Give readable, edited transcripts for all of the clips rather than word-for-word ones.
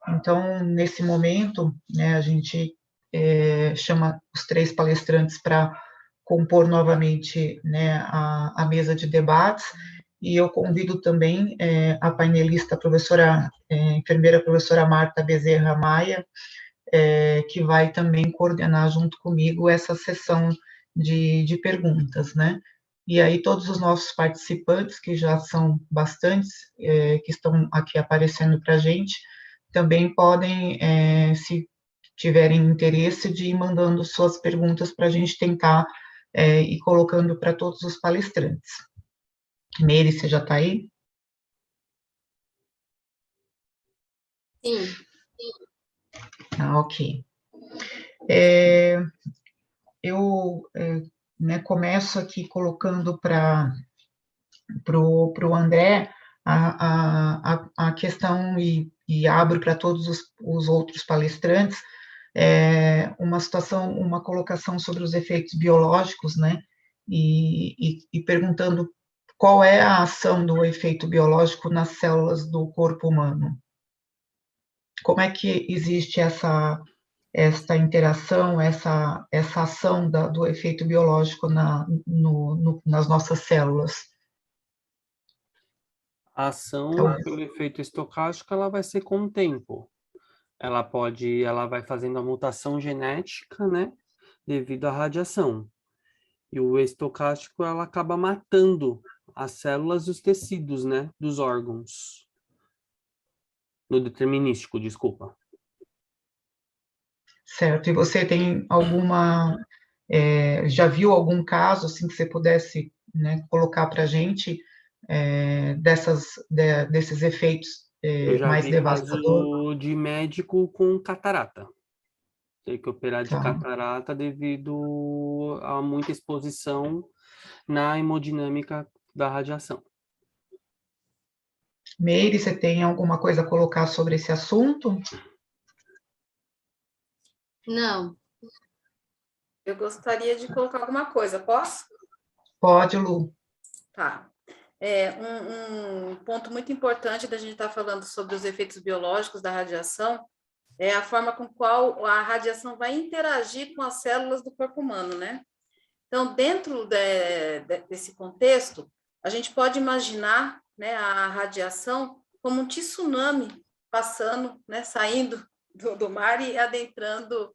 Então, nesse momento, né, a gente chama os 3 palestrantes para compor novamente, né, a mesa de debates, e eu convido também a painelista, enfermeira professora Marta Bezerra Maia, que vai também coordenar junto comigo essa sessão de perguntas, né? E aí todos os nossos participantes, que já são bastantes, que estão aqui aparecendo para a gente, também podem, se tiverem interesse, de ir mandando suas perguntas para a gente tentar ir colocando para todos os palestrantes. Meire, você já está aí? Sim. Ah, ok. Eu começo aqui colocando para o André a questão e abro para todos os outros palestrantes uma situação, uma colocação sobre os efeitos biológicos, né? E perguntando qual é a ação do efeito biológico nas células do corpo humano. Como é que existe esta interação, essa ação do efeito biológico nas nossas células? A ação pelo efeito estocástico, ela vai ser com o tempo. Ela vai fazendo a mutação genética, né, devido à radiação. E o estocástico, ela acaba matando as células e os tecidos, né, dos órgãos. No determinístico, desculpa. Certo. E você tem já viu algum caso, assim, que você pudesse, né, colocar para a gente desses efeitos Eu já mais vi devastadores? caso de médico com catarata. Tem que operar de Tá. catarata devido a muita exposição na hemodinâmica da radiação. Meire, você tem alguma coisa a colocar sobre esse assunto? Não. Eu gostaria de colocar alguma coisa, posso? Pode, Lu. Tá. Um ponto muito importante da gente estar falando sobre os efeitos biológicos da radiação é a forma com qual a radiação vai interagir com as células do corpo humano, né? Então, dentro desse contexto, a gente pode imaginar, né, a radiação como um tsunami passando, né, saindo do mar e adentrando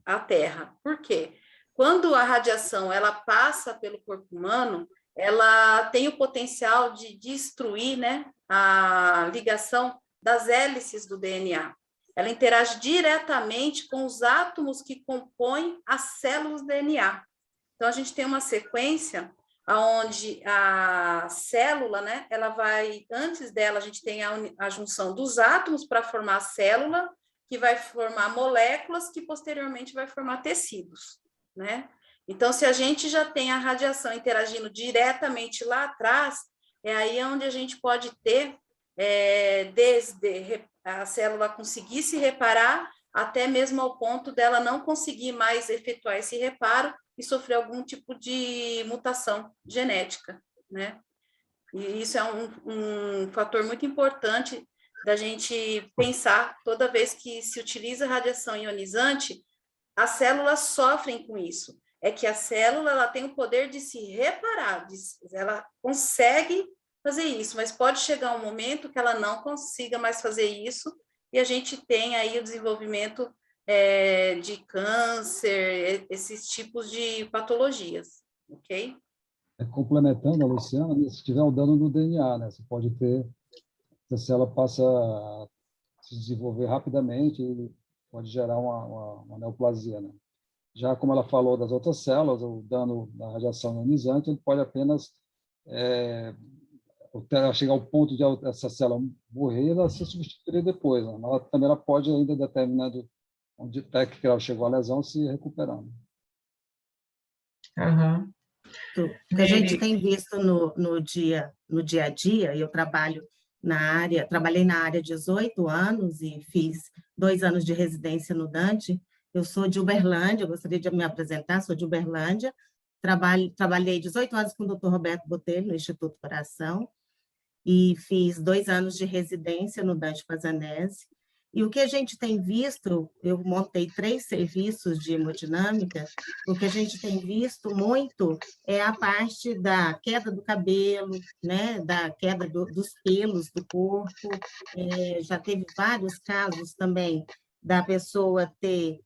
a Terra. Por quê? Quando a radiação ela passa pelo corpo humano, ela tem o potencial de destruir, né, a ligação das hélices do DNA. Ela interage diretamente com os átomos que compõem as células do DNA. Então, a gente tem uma sequência onde a célula, né, ela vai, antes dela, a gente tem a junção dos átomos para formar a célula, que vai formar moléculas, que posteriormente vai formar tecidos, né? Então, se a gente já tem a radiação interagindo diretamente lá atrás, é aí onde a gente pode ter, desde a célula conseguir se reparar, até mesmo ao ponto dela não conseguir mais efetuar esse reparo e sofrer algum tipo de mutação genética, né? E isso é um fator muito importante da gente pensar toda vez que se utiliza radiação ionizante, as células sofrem com isso. É que a célula ela tem o poder de se reparar, ela consegue fazer isso, mas pode chegar um momento que ela não consiga mais fazer isso e a gente tem aí o desenvolvimento de câncer, esses tipos de patologias, ok? Complementando a Luciana, né, se tiver um dano no DNA, né, você pode ter, a célula passa a se desenvolver rapidamente e pode gerar uma neoplasia, né? Já como ela falou das outras células, o dano da radiação ionizante, ele pode apenas chegar ao ponto de essa célula morrer, ela se substituir depois, né? Mas ela pode ainda, dependendo onde até que ela chegou a lesão, se recuperando. Uhum. O que a gente tem visto no dia a dia, eu trabalhei na área 18 anos e fiz 2 anos de residência no Dante. Eu sou de Uberlândia, eu gostaria de me apresentar, sou de Uberlândia, trabalhei 18 anos com o Dr. Roberto Botelho, no Instituto Coração, e fiz 2 anos de residência no Dante Pazanese. E o que a gente tem visto, eu montei 3 serviços de hemodinâmica, o que a gente tem visto muito é a parte da queda do cabelo, né, da queda dos pelos do corpo. Já teve vários casos também da pessoa ter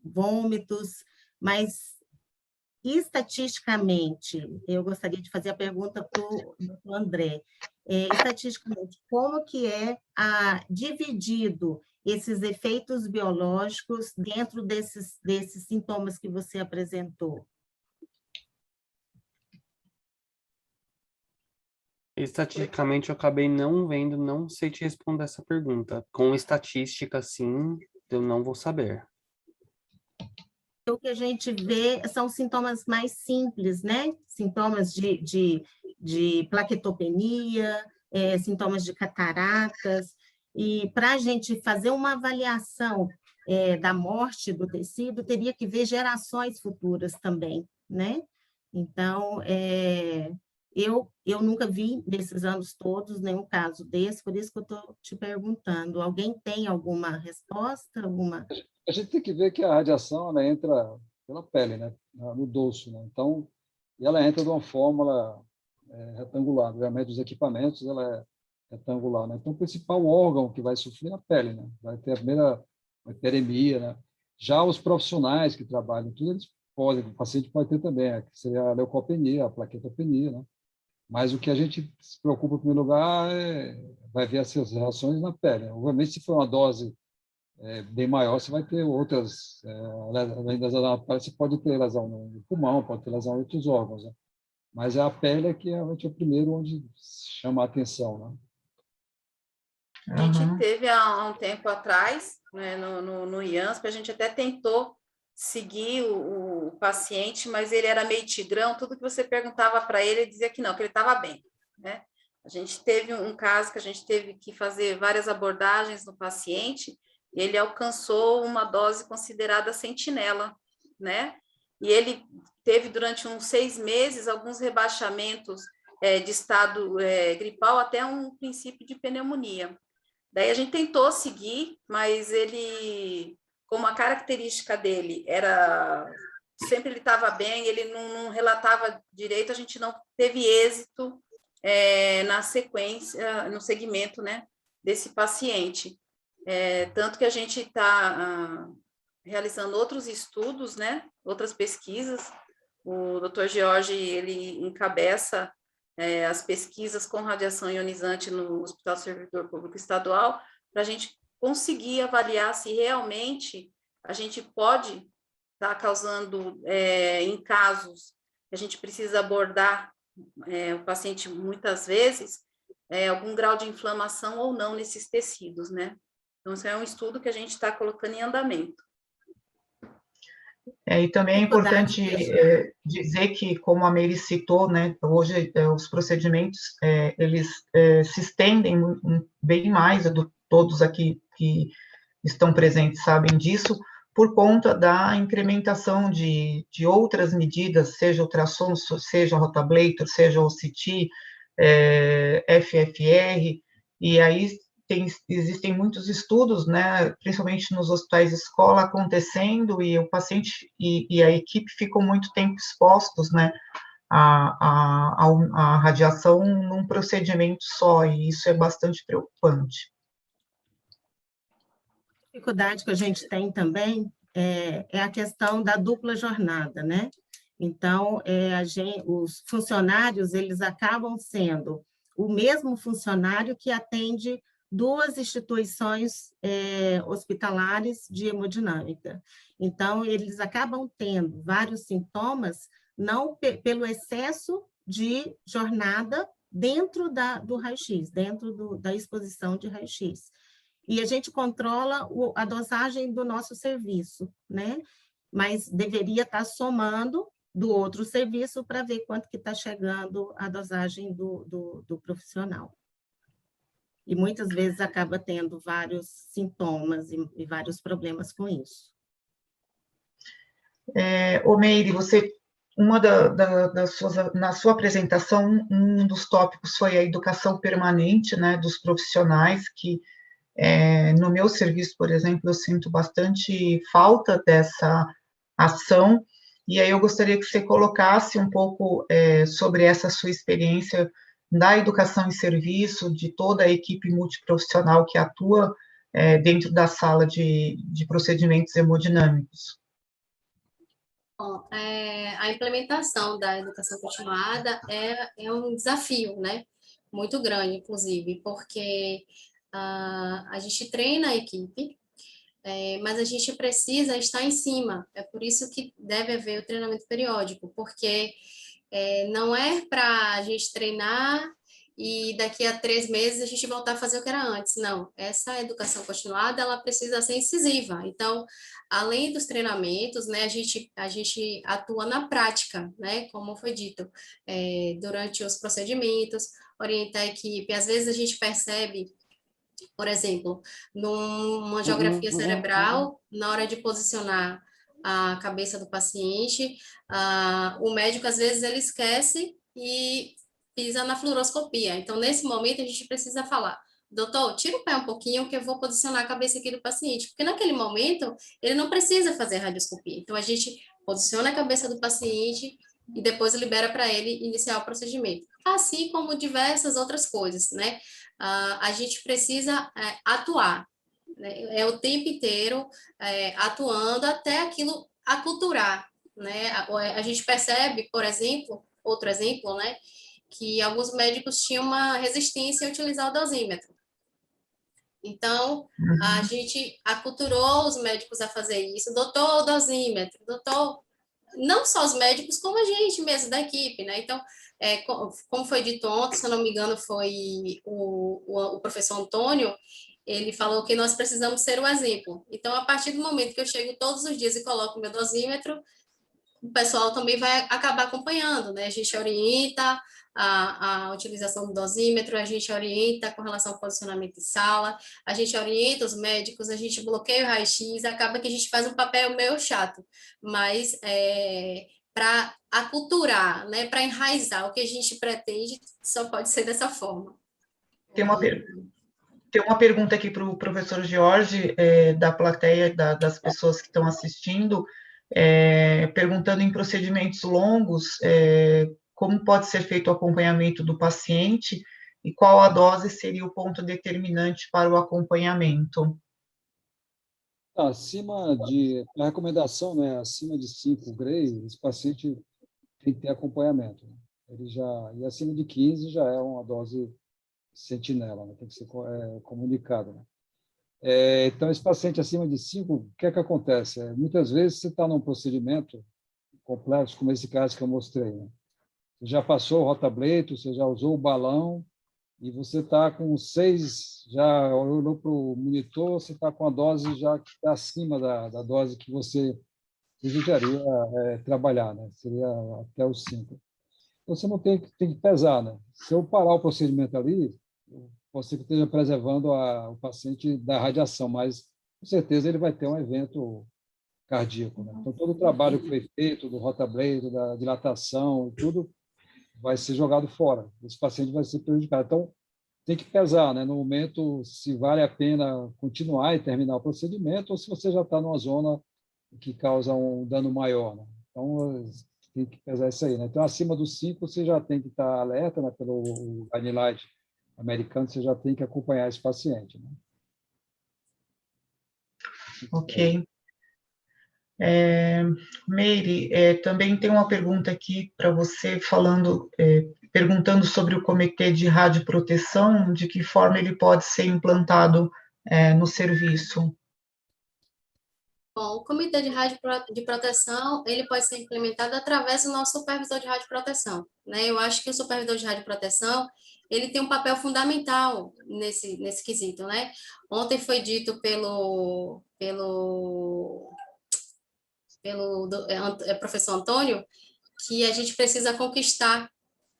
vômitos, mas estatisticamente, eu gostaria de fazer a pergunta para o André. Estatisticamente, como que é dividido esses efeitos biológicos dentro desses sintomas que você apresentou? Estatisticamente, eu acabei não vendo, não sei te responder essa pergunta. Com estatística, sim, eu não vou saber. O que a gente vê são sintomas mais simples, né? Sintomas de plaquetopenia, sintomas de cataratas, e para a gente fazer uma avaliação da morte do tecido, teria que ver gerações futuras também, né? Então, eu nunca vi, nesses anos todos, nenhum caso desse, por isso que eu estou te perguntando. Alguém tem alguma resposta? A gente tem que ver que a radiação ela entra pela pele, né? No dorso, né? Então, ela entra de uma fórmula retangular. Realmente, os equipamentos ela é retangular, né? Então, o principal órgão que vai sofrer é a pele, né? Vai ter a primeira hiperemia, né? Já os profissionais que trabalham tudo, eles podem, o paciente pode ter também, que seria a leucopenia, a plaquetopenia, né? Mas o que a gente se preocupa, em primeiro lugar, vai ver essas reações na pele. Obviamente, se for uma dose bem maior, você vai ter outras, além das anatórias, você pode ter lesão no pulmão, pode ter lesão em outros órgãos, né? Mas a pele que realmente é o primeiro onde chama a atenção, né? A gente teve há um tempo atrás, né, no IANSP, a gente até tentou seguir o paciente, mas ele era meio tigrão, tudo que você perguntava para ele dizia que não, que ele estava bem, né? A gente teve um caso que a gente teve que fazer várias abordagens no paciente, e ele alcançou uma dose considerada sentinela, né? E ele teve durante uns 6 meses alguns rebaixamentos de estado gripal até um princípio de pneumonia. Daí a gente tentou seguir, mas ele, como a característica dele era, sempre ele estava bem, ele não relatava direito, a gente não teve êxito na sequência, no segmento, né, desse paciente. Tanto que a gente está realizando outros estudos, né, outras pesquisas. O Dr. Jorge, ele encabeça as pesquisas com radiação ionizante no Hospital Servidor Público Estadual, para a gente conseguir avaliar se realmente a gente pode estar causando, em casos que a gente precisa abordar o paciente muitas vezes, algum grau de inflamação ou não nesses tecidos, né? Então, isso é um estudo que a gente está colocando em andamento. E também é importante dizer que, como a Meire citou, né, hoje os procedimentos, eles se estendem bem mais, todos aqui que estão presentes sabem disso, por conta da incrementação de outras medidas, seja ultrassom, seja rotablator, seja OCT, FFR, e aí existem muitos estudos, né, principalmente nos hospitais de escola, acontecendo, e o paciente e a equipe ficam muito tempo expostos, né, à radiação num procedimento só, e isso é bastante preocupante. A dificuldade que a gente tem também é a questão da dupla jornada, né? Então, os funcionários, eles acabam sendo o mesmo funcionário que atende 2 instituições hospitalares de hemodinâmica. Então, eles acabam tendo vários sintomas, não pelo excesso de jornada dentro do raio-x, dentro da exposição de raio-x. E a gente controla a dosagem do nosso serviço, né? Mas deveria estar somando do outro serviço para ver quanto que está chegando a dosagem do profissional. E muitas vezes acaba tendo vários sintomas e vários problemas com isso. Ô Meire, você na sua apresentação, um dos tópicos foi a educação permanente, né, dos profissionais, que no meu serviço, por exemplo, eu sinto bastante falta dessa ação, e aí eu gostaria que você colocasse um pouco sobre essa sua experiência da educação em serviço, de toda a equipe multiprofissional que atua dentro da sala de procedimentos hemodinâmicos. Bom, a implementação da educação continuada é um desafio, né? Muito grande, inclusive, porque a gente treina a equipe, mas a gente precisa estar em cima. É por isso que deve haver o treinamento periódico, porque não é para a gente treinar e daqui a 3 meses a gente voltar a fazer o que era antes. Não, essa educação continuada, ela precisa ser incisiva. Então, além dos treinamentos, né, a gente atua na prática, né, como foi dito, durante os procedimentos, orientar a equipe. Às vezes a gente percebe, por exemplo, numa geografia cerebral, na hora de posicionar a cabeça do paciente, o médico, às vezes, ele esquece e pisa na fluoroscopia. Então, nesse momento, a gente precisa falar, doutor, tira o pé um pouquinho que eu vou posicionar a cabeça aqui do paciente, porque naquele momento, ele não precisa fazer radioscopia. Então, a gente posiciona a cabeça do paciente e depois libera para ele iniciar o procedimento. Assim como diversas outras coisas, né? A gente precisa atuar, né? O tempo inteiro atuando até aquilo aculturar, né? A gente percebe, por exemplo, outro exemplo, né? Que alguns médicos tinham uma resistência a utilizar o dosímetro. Então, a gente aculturou os médicos a fazer isso. Doutor, o dosímetro, doutor, não só os médicos, como a gente mesmo da equipe, né? Então, como foi dito ontem, se eu não me engano, foi o professor Antônio, ele falou que nós precisamos ser o exemplo. Então, a partir do momento que eu chego todos os dias e coloco o meu dosímetro, o pessoal também vai acabar acompanhando, né? A gente orienta a utilização do dosímetro, a gente orienta com relação ao posicionamento de sala, a gente orienta os médicos, a gente bloqueia o raio-x, acaba que a gente faz um papel meio chato, mas para aculturar, né, para enraizar o que a gente pretende, só pode ser dessa forma. Tem uma pergunta aqui para o professor Jorge, da plateia, das pessoas que estão assistindo, perguntando em procedimentos longos, como pode ser feito o acompanhamento do paciente e qual a dose seria o ponto determinante para o acompanhamento. A recomendação, né, acima de 5 Gray, esse paciente tem que ter acompanhamento. E acima de 15 já é uma dose sentinela, né, tem que ser comunicada. Né? Então, esse paciente acima de 5, o que é que acontece? Muitas vezes você está num procedimento complexo, como esse caso que eu mostrei. Né? Você já passou o rotableto, você já usou o balão, e você está com 6, já olhou para o monitor, você está com a dose já que está acima da dose que você desejaria trabalhar, né? Seria até os 5. Você não tem que pesar, né? Se eu parar o procedimento ali, você esteja preservando o paciente da radiação, mas com certeza ele vai ter um evento cardíaco, né? Então, todo o trabalho que foi feito, do rotableto, da dilatação, tudo vai ser jogado fora. Esse paciente vai ser prejudicado. Então, tem que pesar, né? No momento, se vale a pena continuar e terminar o procedimento ou se você já está numa zona que causa um dano maior, né? Então, tem que pesar isso aí, né? Então, acima dos 5, você já tem que estar alerta, né? Pelo guideline americano, você já tem que acompanhar esse paciente, né? Ok. Meire, também tem uma pergunta aqui para você, perguntando sobre o comitê de radioproteção, de que forma ele pode ser implantado no serviço. Bom, o comitê de proteção, ele pode ser implementado através do nosso supervisor de radioproteção, né? Eu acho que o supervisor de radioproteção, ele tem um papel fundamental nesse quesito, né? Ontem foi dito pelo professor Antônio, que a gente precisa conquistar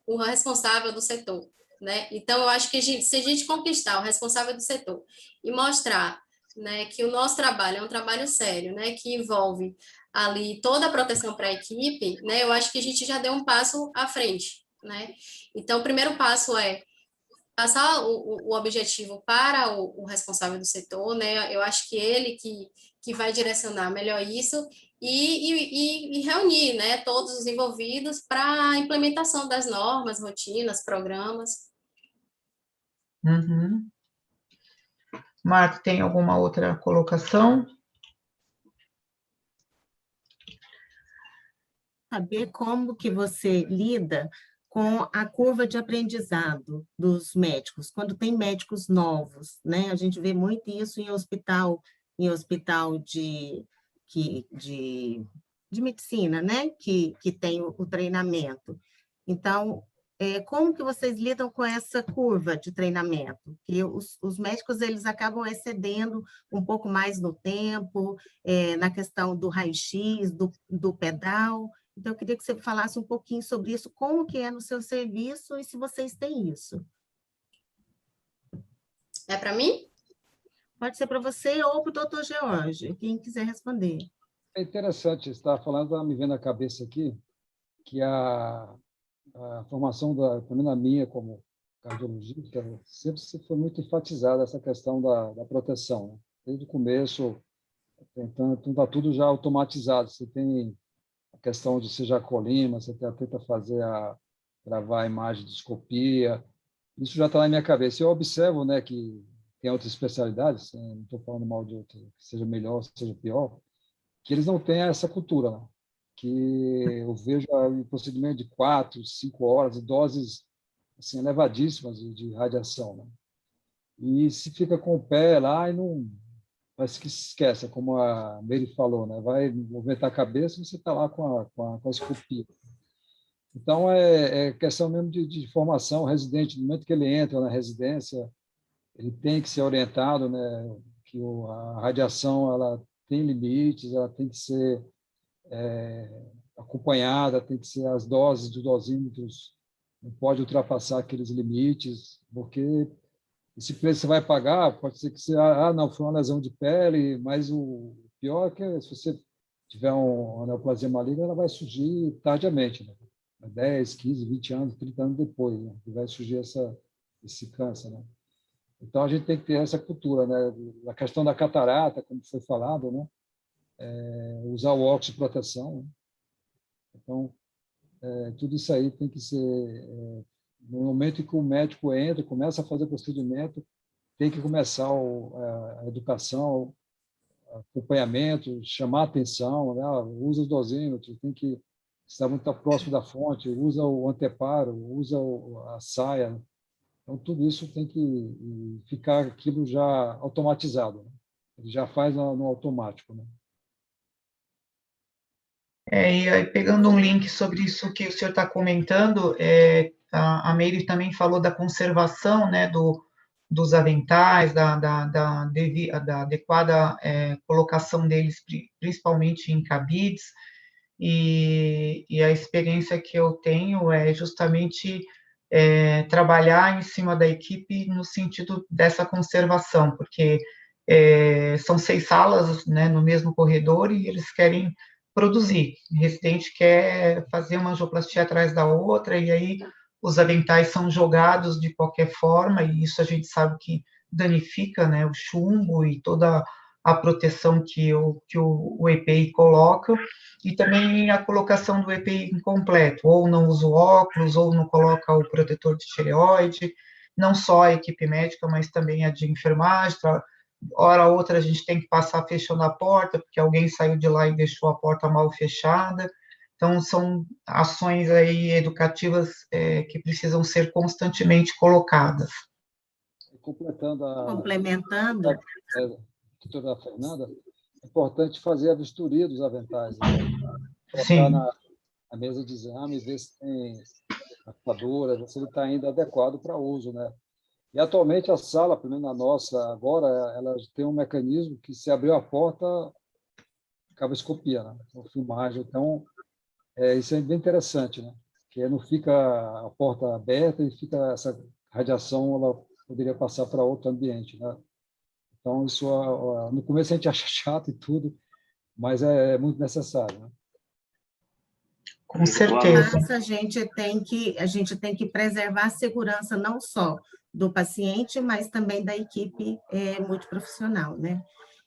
o responsável do setor, né? Então, eu acho que se a gente conquistar o responsável do setor e mostrar, né, que o nosso trabalho é um trabalho sério, né, que envolve ali toda a proteção para a equipe, né, eu acho que a gente já deu um passo à frente, né? Então, o primeiro passo é passar o objetivo para o responsável do setor, né? Eu acho que ele que vai direcionar melhor isso e reunir, né, todos os envolvidos para a implementação das normas, rotinas, programas. Uhum. Marta, tem alguma outra colocação? Saber como que você lida com a curva de aprendizado dos médicos, quando tem médicos novos, né? A gente vê muito isso em hospital de medicina, né? Que tem o treinamento. Então, como que vocês lidam com essa curva de treinamento? Que os médicos, eles acabam excedendo um pouco mais no tempo, na questão do raio-x, do pedal. Então, eu queria que você falasse um pouquinho sobre isso, como que é no seu serviço e se vocês têm isso. É para mim? Pode ser para você ou para o doutor George, quem quiser responder. É interessante, você estava falando, está me vendo na cabeça aqui, que a formação, também na minha como cardiologista, sempre foi muito enfatizada essa questão da proteção, né? Desde o começo, então está tudo já automatizado. Você tem a questão de seja colima, você tenta gravar a imagem de endoscopia, isso já está na minha cabeça. Eu observo, né, que tem outras especialidades, não estou falando mal de outro, que seja melhor, seja pior, que eles não têm essa cultura, né? Que eu vejo o procedimento de 4, 5 horas, doses assim, elevadíssimas de radiação, né? E se fica com o pé lá e não... Parece que se esquece, como a Mary falou, né? Vai movimentar a cabeça e você está lá com a escopia. Então, é questão mesmo de formação. O residente, no momento que ele entra na residência, ele tem que ser orientado, né? Que a radiação ela tem limites, ela tem que ser acompanhada, tem que ser as doses dos dosímetros, não pode ultrapassar aqueles limites, porque esse preço você vai pagar, pode ser que você, não, foi uma lesão de pele, mas o pior é que se você tiver uma neoplasia maligna, ela vai surgir tardiamente, né? 10, 15, 20 anos, 30 anos depois, né? Que vai surgir esse câncer, né? Então, a gente tem que ter essa cultura, né? A questão da catarata, como foi falado, né? Usar o óculos de proteção, né? Então, tudo isso aí tem que ser... no momento em que o médico entra, começa a fazer o procedimento, tem que começar a educação, acompanhamento, chamar a atenção, né? Usa os dosímetros, tem que estar muito próximo da fonte, usa o anteparo, usa a saia. Então, tudo isso tem que ficar aquilo já automatizado, né? Ele já faz no automático, né? E aí, pegando um link sobre isso que o senhor está comentando, a Meire também falou da conservação, né, dos aventais, da adequada colocação deles, principalmente em cabides, e a experiência que eu tenho é justamente trabalhar em cima da equipe no sentido dessa conservação, porque são 6 salas, né, no mesmo corredor e eles querem produzir. O residente quer fazer uma angioplastia atrás da outra, e aí os aventais são jogados de qualquer forma, e isso a gente sabe que danifica, né, o chumbo e toda a proteção que o EPI coloca, e também a colocação do EPI incompleto, ou não usa o óculos, ou não coloca o protetor de tireoide, não só a equipe médica, mas também a de enfermagem. Hora ou outra a gente tem que passar fechando a porta, porque alguém saiu de lá e deixou a porta mal fechada. Então, são ações aí educativas que precisam ser constantemente colocadas. Complementando. A doutora Fernanda, é importante fazer a vistoria dos aventais, né? Colocar na mesa de exame, ver se tem adaptadora, se ele está ainda adequado para uso, né? E atualmente a sala, pelo menos na nossa agora, ela tem um mecanismo que se abriu a porta, acaba escopia, né? Então, filmagem. Então, isso é bem interessante, né? Que não fica a porta aberta e fica essa radiação, ela poderia passar para outro ambiente, né? Então, isso no começo a gente acha chato e tudo, mas é muito necessário, né? Com certeza. Mas a gente tem que preservar a segurança não só do paciente, mas também da equipe multiprofissional, né?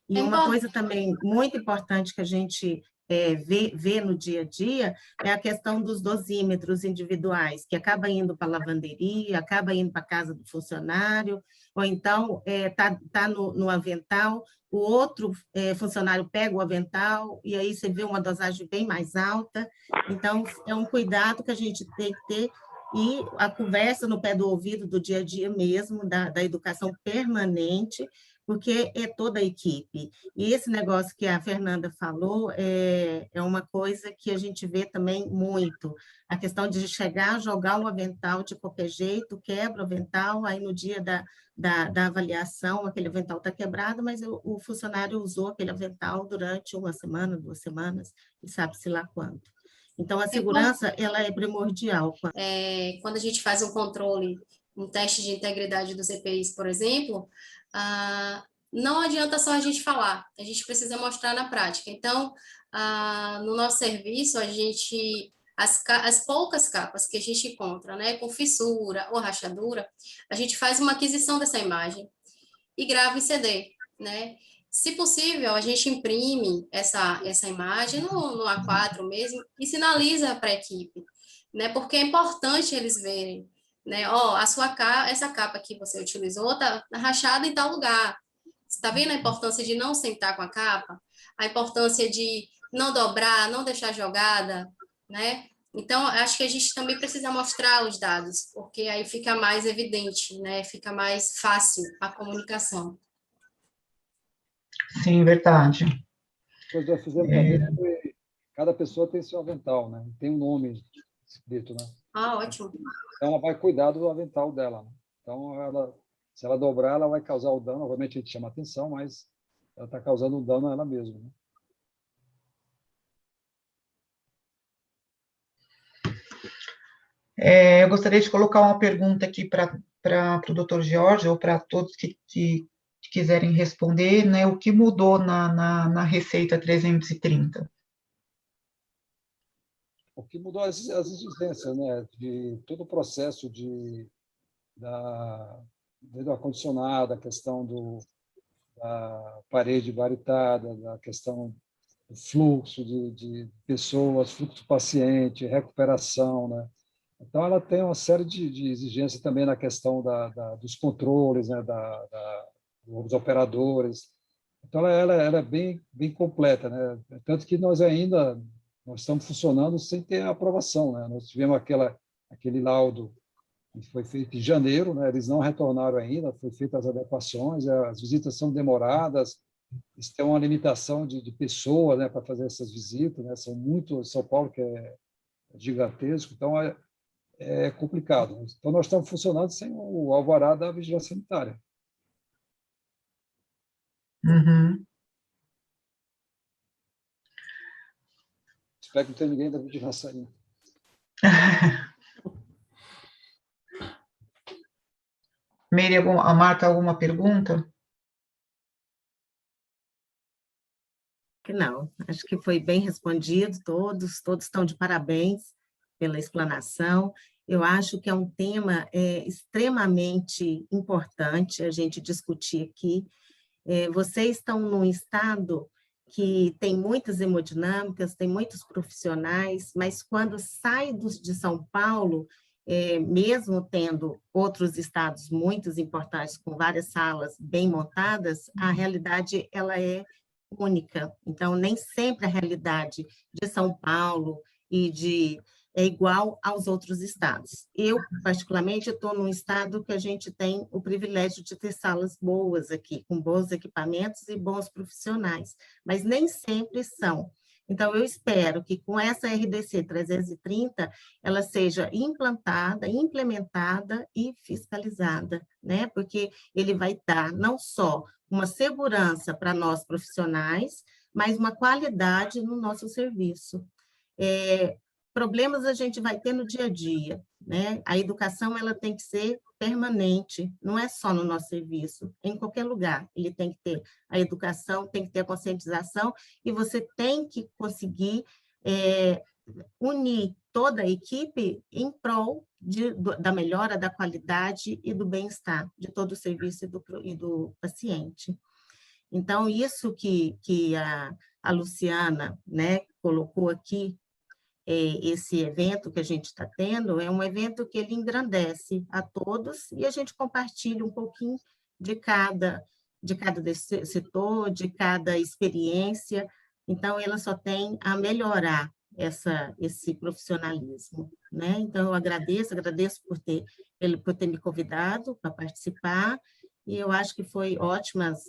E uma coisa também muito importante que a gente vê no dia a dia é a questão dos dosímetros individuais, que acaba indo para a lavanderia, acaba indo para a casa do funcionário, ou então tá no avental, o outro funcionário pega o avental, e aí você vê uma dosagem bem mais alta. Então, é um cuidado que a gente tem que ter, e a conversa no pé do ouvido do dia a dia mesmo, da educação permanente, porque é toda a equipe. E esse negócio que a Fernanda falou é uma coisa que a gente vê também muito, a questão de chegar, jogar um avental de qualquer jeito, quebra o avental, aí no dia da avaliação, aquele avental está quebrado, mas o funcionário usou aquele avental durante 1 semana, 2 semanas, e sabe-se lá quanto. Então, a segurança, ela é primordial. Quando a gente faz um controle, um teste de integridade dos EPIs, por exemplo, não adianta só a gente falar, a gente precisa mostrar na prática. Então, no nosso serviço, a gente, as poucas capas que a gente encontra, né, com fissura ou rachadura, a gente faz uma aquisição dessa imagem e grava em CD, né? Se possível, a gente imprime essa imagem no A4 mesmo e sinaliza para a equipe, né? Porque é importante eles verem, né? Ó, essa capa que você utilizou está rachada em tal lugar. Você está vendo a importância de não sentar com a capa? A importância de não dobrar, não deixar jogada, né? Então, acho que a gente também precisa mostrar os dados, porque aí fica mais evidente, né? Fica mais fácil a comunicação. Sim, verdade. Nós já fizemos também, cada pessoa tem seu avental, né? Tem um nome escrito, né? Ótimo. Então, ela vai cuidar do avental dela, né? Então, se ela dobrar, ela vai causar o dano. Obviamente, a gente chama atenção, mas ela está causando um dano a ela mesma, né? Eu gostaria de colocar uma pergunta aqui para o Dr. Jorge, ou para todos que quiserem responder, né? O que mudou na Receita 330? O que mudou as exigências, né? De todo o processo do ar-condicionado, a questão da parede varitada, da questão do fluxo de pessoas, fluxo do paciente, recuperação, né? Então, ela tem uma série de exigências também na questão dos controles, né? Dos operadores. Então, ela é bem completa, né? Tanto que nós estamos funcionando sem ter aprovação, né? Nós tivemos aquele laudo que foi feito em janeiro, né? Eles não retornaram ainda, foi feitas as adequações, as visitas são demoradas, eles têm uma limitação de pessoas, né, para fazer essas visitas, né? São muito, São Paulo, que é gigantesco, então é complicado. Então, nós estamos funcionando sem o alvará da vigilância sanitária. Uhum. Espero que não tenha ninguém da vigilância ainda. Meire, a Marta, alguma pergunta? Não, acho que foi bem respondido, todos estão de parabéns pela explanação. Eu acho que é um tema extremamente importante a gente discutir aqui. Vocês estão num estado que tem muitas hemodinâmicas, tem muitos profissionais, mas quando sai de São Paulo, mesmo tendo outros estados muito importantes, com várias salas bem montadas, a realidade ela é única. Então, nem sempre a realidade de São Paulo é igual aos outros estados. Eu, particularmente, estou num estado que a gente tem o privilégio de ter salas boas aqui, com bons equipamentos e bons profissionais, mas nem sempre são. Então, eu espero que com essa RDC 330, ela seja implantada, implementada e fiscalizada, né? Porque ele vai dar não só uma segurança para nós profissionais, mas uma qualidade no nosso serviço. problemas a gente vai ter no dia a dia, né? A educação ela tem que ser permanente, não é só no nosso serviço, em qualquer lugar. Ele tem que ter a educação, tem que ter a conscientização, e você tem que conseguir unir toda a equipe em prol da melhora da qualidade e do bem-estar de todo o serviço e do paciente. Então, isso que a Luciana, né, colocou aqui, esse evento que a gente está tendo, é um evento que ele engrandece a todos e a gente compartilha um pouquinho de cada setor, de cada experiência. Então, ela só tem a melhorar esse profissionalismo, né? Então, eu agradeço por ter me convidado para participar, e eu acho que foi ótimas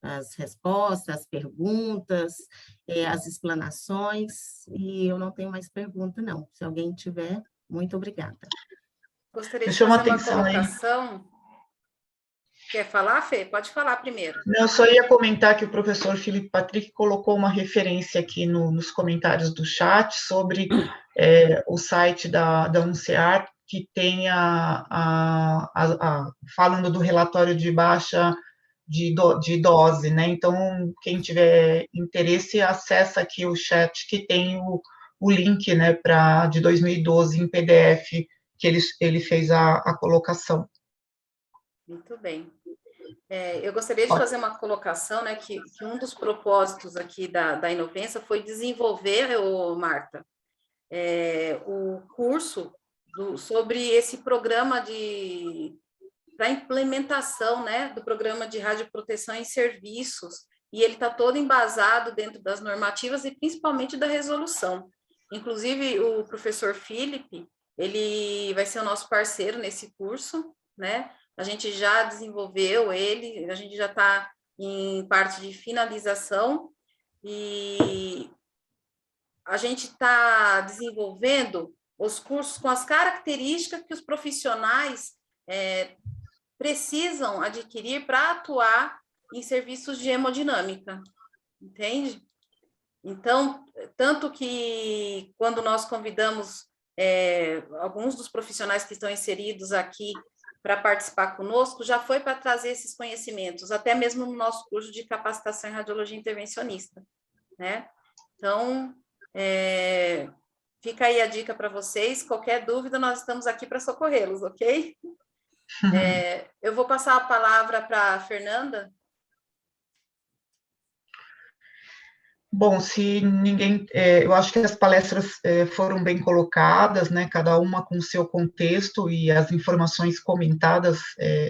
as respostas, as perguntas, as explanações, e eu não tenho mais pergunta, não. Se alguém tiver, muito obrigada. Gostaria de fazer uma colocação. Quer falar, Fê? Pode falar primeiro. Não, eu só ia comentar que o professor Felipe Patrick colocou uma referência aqui nos comentários do chat sobre o site da UNCEAR, que tem falando do relatório de baixa de dose, né? Então, quem tiver interesse, acessa aqui o chat, que tem o link, né, de 2012 em PDF, que ele fez a colocação. Muito bem. Eu gostaria de fazer uma colocação, né, que um dos propósitos aqui da Inovensa foi desenvolver, Marta, o curso sobre esse programa para implementação, né, do programa de radioproteção em serviços, e ele está todo embasado dentro das normativas e principalmente da resolução. Inclusive, o professor Felipe, ele vai ser o nosso parceiro nesse curso, né? A gente já desenvolveu ele, a gente já está em parte de finalização, e a gente está desenvolvendo os cursos com as características que os profissionais precisam adquirir para atuar em serviços de hemodinâmica, entende? Então, tanto que quando nós convidamos alguns dos profissionais que estão inseridos aqui para participar conosco, já foi para trazer esses conhecimentos, até mesmo no nosso curso de capacitação em radiologia intervencionista, né? Então, fica aí a dica para vocês, qualquer dúvida, nós estamos aqui para socorrê-los, ok? Eu vou passar a palavra para a Fernanda. Bom, se ninguém... eu acho que as palestras foram bem colocadas, né, cada uma com o seu contexto, e as informações comentadas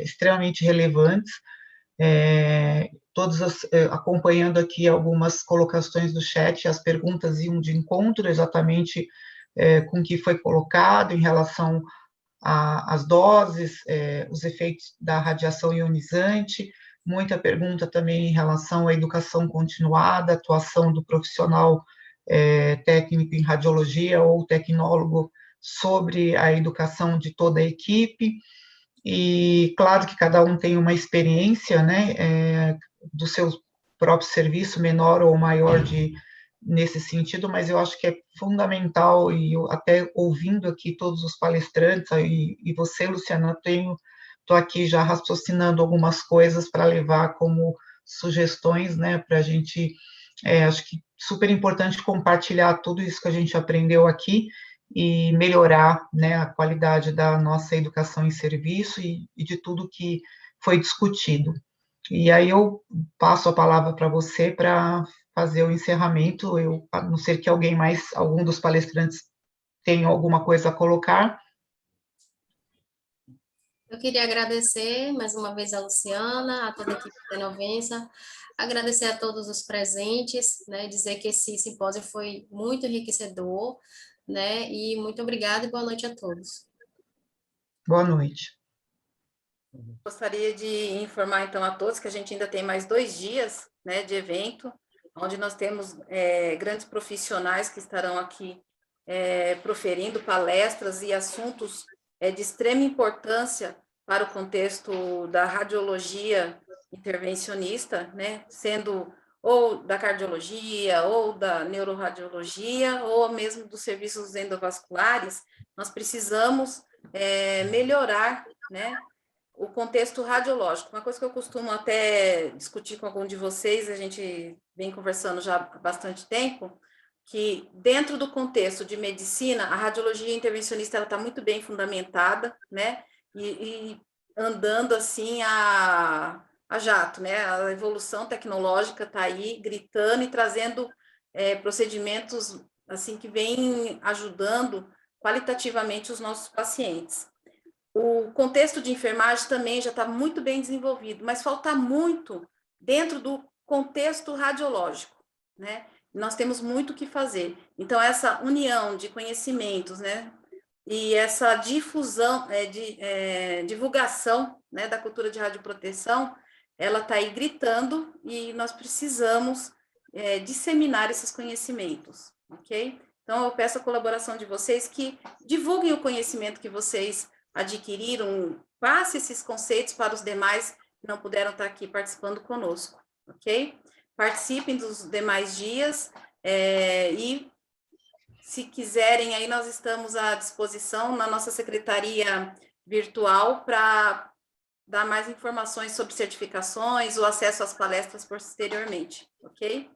extremamente relevantes, todos acompanhando aqui algumas colocações do chat, as perguntas iam de encontro exatamente com o que foi colocado em relação às doses, os efeitos da radiação ionizante, muita pergunta também em relação à educação continuada, atuação do profissional técnico em radiologia ou tecnólogo sobre a educação de toda a equipe, e claro que cada um tem uma experiência, né, do seu próprio serviço, menor ou maior nesse sentido, mas eu acho que é fundamental, e eu, até ouvindo aqui todos os palestrantes, e você, Luciana, estou aqui já raciocinando algumas coisas para levar como sugestões, né, para a gente, acho que super importante compartilhar tudo isso que a gente aprendeu aqui e melhorar, né, a qualidade da nossa educação em serviço e de tudo que foi discutido. E aí eu passo a palavra para você para fazer o encerramento, a não ser que algum dos palestrantes tenha alguma coisa a colocar. Eu queria agradecer mais uma vez a Luciana, a toda a equipe da Inovensa, agradecer a todos os presentes, né, dizer que esse simpósio foi muito enriquecedor, né, e muito obrigada e boa noite a todos. Boa noite. Gostaria de informar, então, a todos que a gente ainda tem mais 2 dias, né, de evento, onde nós temos grandes profissionais que estarão aqui proferindo palestras e assuntos de extrema importância para o contexto da radiologia intervencionista, né, sendo ou da cardiologia, ou da neuroradiologia, ou mesmo dos serviços endovasculares, nós precisamos melhorar, né, o contexto radiológico. Uma coisa que eu costumo até discutir com algum de vocês, a gente vem conversando já há bastante tempo, que dentro do contexto de medicina, a radiologia intervencionista está muito bem fundamentada, né, e andando assim a jato, né, a evolução tecnológica está aí gritando e trazendo procedimentos assim que vêm ajudando qualitativamente os nossos pacientes. O contexto de enfermagem também já está muito bem desenvolvido, mas falta muito dentro do contexto radiológico, né? Nós temos muito o que fazer. Então, essa união de conhecimentos, né? E essa difusão, divulgação, né, da cultura de radioproteção, ela está aí gritando e nós precisamos disseminar esses conhecimentos, ok? Então, eu peço a colaboração de vocês que divulguem o conhecimento que vocês adquiriram, passe esses conceitos para os demais que não puderam estar aqui participando conosco, ok? Participem dos demais dias e, se quiserem, aí nós estamos à disposição na nossa secretaria virtual para dar mais informações sobre certificações ou acesso às palestras posteriormente, ok?